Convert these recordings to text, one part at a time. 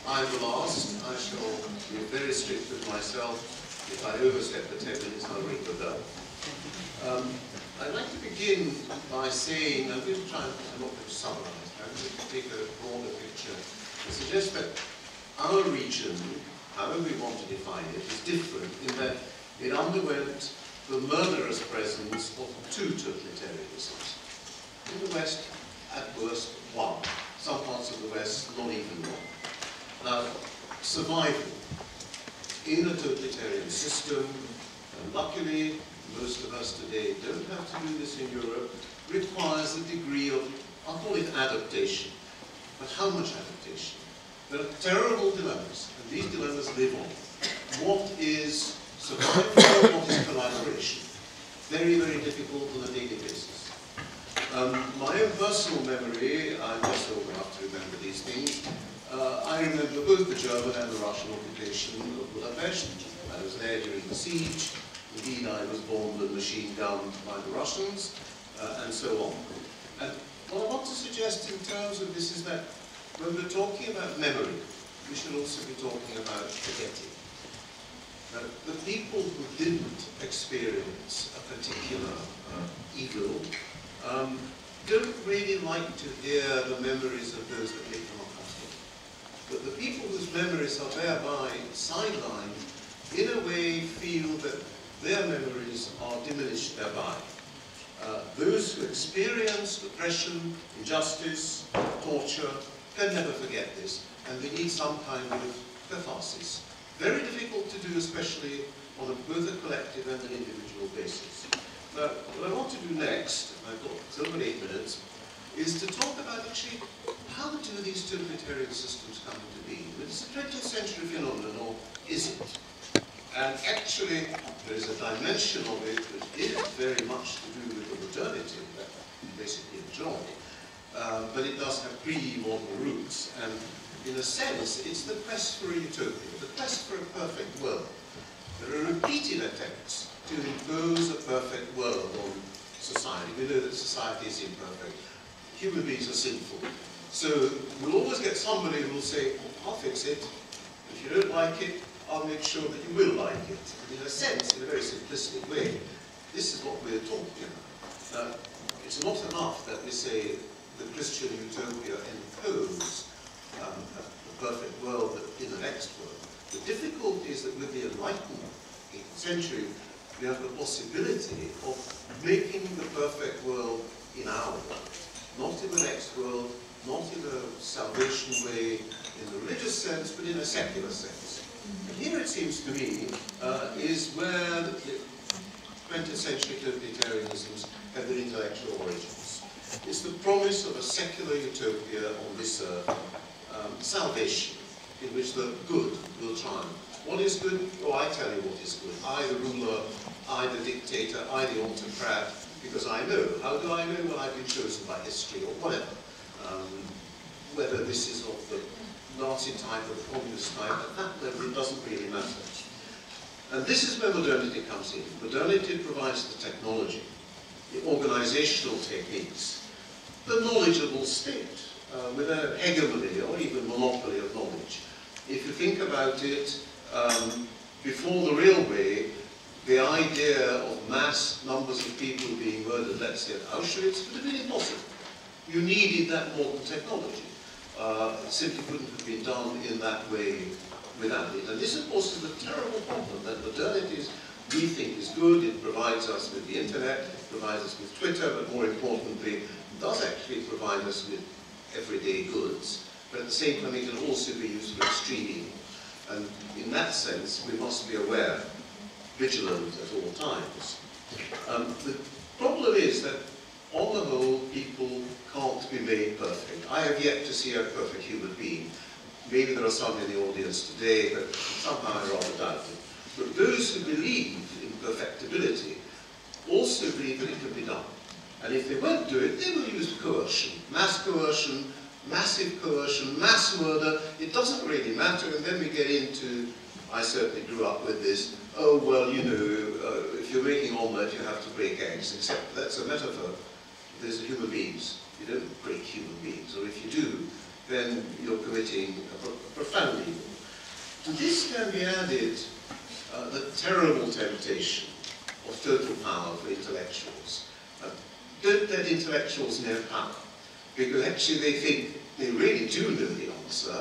I'm the last. I shall be very strict with myself. If I overstep the 10 minutes, I'll ring the bell. I'd like to begin by saying, I'm going to try and, I'm not going to summarize, I'm going to take a broader picture and suggest that our region, however we want to define it, is different in that it underwent the murderous presence of two totalitarianisms. In the West, at worst, one. Some parts of the West, not even one. Now, survival in a totalitarian system, and luckily, most of us today don't have to do this in Europe, requires a degree of, I'll call it adaptation. But how much adaptation? There are terrible dilemmas, and these dilemmas live on. What is survival, what is collaboration? Very, very difficult on a daily basis. My own personal memory, I'm just old enough to remember these things, I remember both the German and the Russian occupation of Budapest. I was there during the siege. Indeed, I was bombed and machine-gunned by the Russians, and so on. And what I want to suggest in terms of this is that when we're talking about memory, we should also be talking about forgetting. The people who didn't experience a particular evil don't really like to hear the memories of those that make them uncomfortable. But the people whose memories are thereby sidelined, in a way, feel that their memories are diminished thereby. Those who experience oppression, injustice, torture, can never forget this, and they need some kind of catharsis. Very difficult to do, especially on both a collective and an individual basis. Now, what I want to do next, I've got still about 8 minutes, is to talk about actually how do these totalitarian systems come into being? It's a 20th century phenomenon, or is it? And actually, there is a dimension of it that is very much to do with the modernity that we basically enjoy. But it does have pre-modern roots, and in a sense, it's the quest for a utopia, the quest for a perfect world. There are repeated attempts to impose a perfect world on society. We know that society is imperfect. Human beings are sinful. So we'll always get somebody who will say, I'll fix it. If you don't like it, I'll make sure that you will like it. And in a sense, in a very simplistic way, this is what we're talking about. Now, it's not enough that we say the Christian utopia impose a perfect world in the next world. The difficulty is that with the Enlightenment, 18th century, we have the possibility of making the perfect world in our world. Not in the next world, not in a salvation way, in the religious sense, but in a secular sense. And here it seems to me is where the 20th century totalitarianisms have their intellectual origins. It's the promise of a secular utopia on this earth, salvation, in which the good will triumph. What is good? Oh, I tell you what is good. I, the ruler, I, the dictator, I, the autocrat, because I know. How do I know? Well, I've been chosen by history or whatever. Whether this is of the Nazi type or the communist type, at that level it doesn't really matter. And this is where modernity comes in. Modernity provides the technology, the organizational techniques, the knowledgeable state, with a hegemony or even monopoly of knowledge. If you think about it, before the railway, the idea of mass numbers of people being murdered, let's say at Auschwitz, would have been impossible. You needed that modern technology. It simply couldn't have been done in that way without it. And this, of course, is a terrible problem, that modernity is, we think is good. It provides us with the internet, it provides us with Twitter, but more importantly, it does actually provide us with everyday goods. But at the same time, it can also be used for extreme. And in that sense, we must be aware, vigilant at all times. The problem is that, on the whole, people can't be made perfect. I have yet to see a perfect human being. Maybe there are some in the audience today, but somehow I rather doubt it. But those who believe in perfectibility also believe that it can be done. And if they won't do it, they will use coercion, massive coercion, mass murder. It doesn't really matter. And then we get into, I certainly grew up with this, oh, well, you know, if you're making omelette, you have to break eggs, except that's a metaphor. There's human beings. You don't break human beings, or if you do, then you're committing a profound evil. To this can be added the terrible temptation of total power for intellectuals. Don't let intellectuals know power, because actually they think they really do know the answer,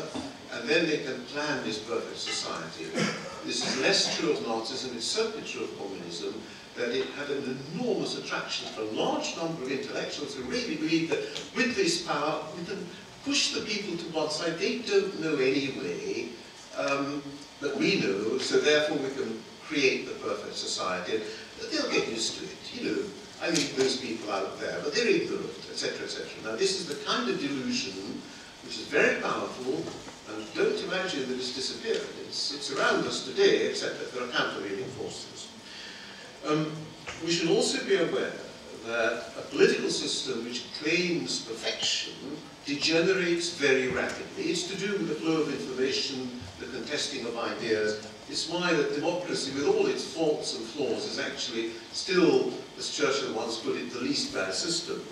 and then they can plan this perfect society. This is less true of Nazism, it's certainly true of communism, that it had an enormous attraction for a large number of intellectuals who really believe that with this power we can push the people to one side. They don't know anyway, but we know, so therefore we can create the perfect society. They'll get used to it, you know. I mean, those people out there, but they're ignorant, etc., etc. Now, this is the kind of delusion which is very powerful, and don't imagine that it's disappeared. It's around us today, except that there are countervailing forces. We should also be aware that a political system which claims perfection degenerates very rapidly. It's to do with the flow of information, the contesting of ideas. It's why that democracy, with all its faults and flaws, is actually still, as Churchill once put it, the least bad system.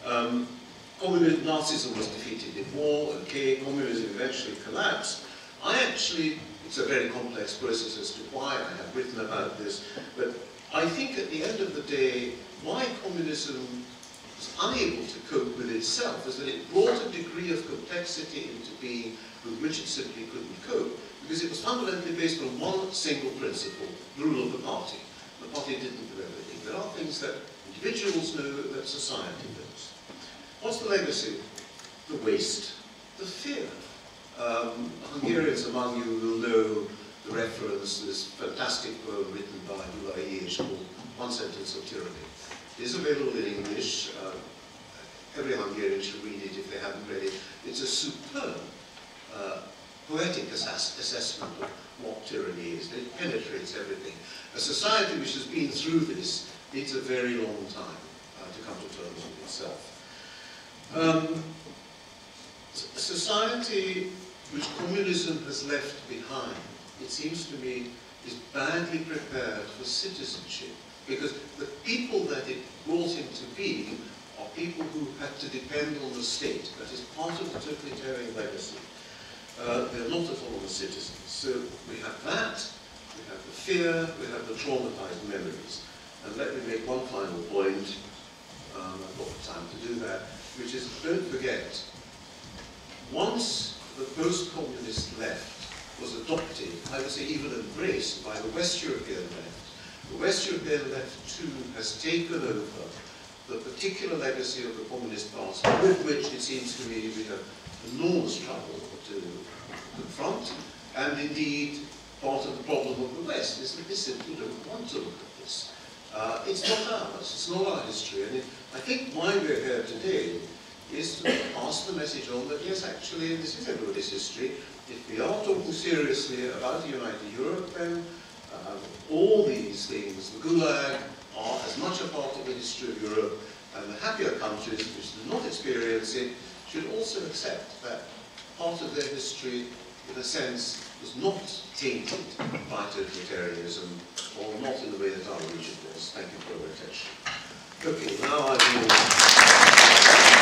Nazism was defeated in war, okay, communism eventually collapsed. It's a very complex process as to why I have written about this, but I think at the end of the day, why communism was unable to cope with itself is that it brought a degree of complexity into being with which it simply couldn't cope, because it was fundamentally based on one single principle, the rule of the party. The party didn't do everything. There are things that individuals know, that society knows. What's the legacy? The waste, the fear. Hungarians among you will know the reference to this fantastic poem written by György called One Sentence of Tyranny. It is available in English. Every Hungarian should read it if they haven't read it. It's a superb poetic assessment of what tyranny is. It penetrates everything. A society which has been through this needs a very long time to come to terms with itself. A society which communism has left behind, it seems to me, is badly prepared for citizenship, because the people that it brought into being are people who had to depend on the state. That is part of the totalitarian legacy. They're not autonomous citizens. So we have that, we have the fear, we have the traumatized memories. And let me make one final point, I've got the time to do that, which is, don't forget, once the post-communist left was adopted, I would say even embraced by the West European left, the West European left too has taken over the particular legacy of the communist past, with which it seems to me we have enormous trouble to confront, and indeed part of the problem of the West is that they simply don't want to look at this. It's not ours, it's not our history, and I think why we're here today is to pass the message on that yes, actually, this is everybody's history. If we are talking seriously about a united Europe, then all these things, the Gulag, are as much a part of the history of Europe, and the happier countries which do not experience it should also accept that part of their history, in a sense, was not tainted by totalitarianism, or not in the way that our region was. Thank you for your attention. Okay, now I will...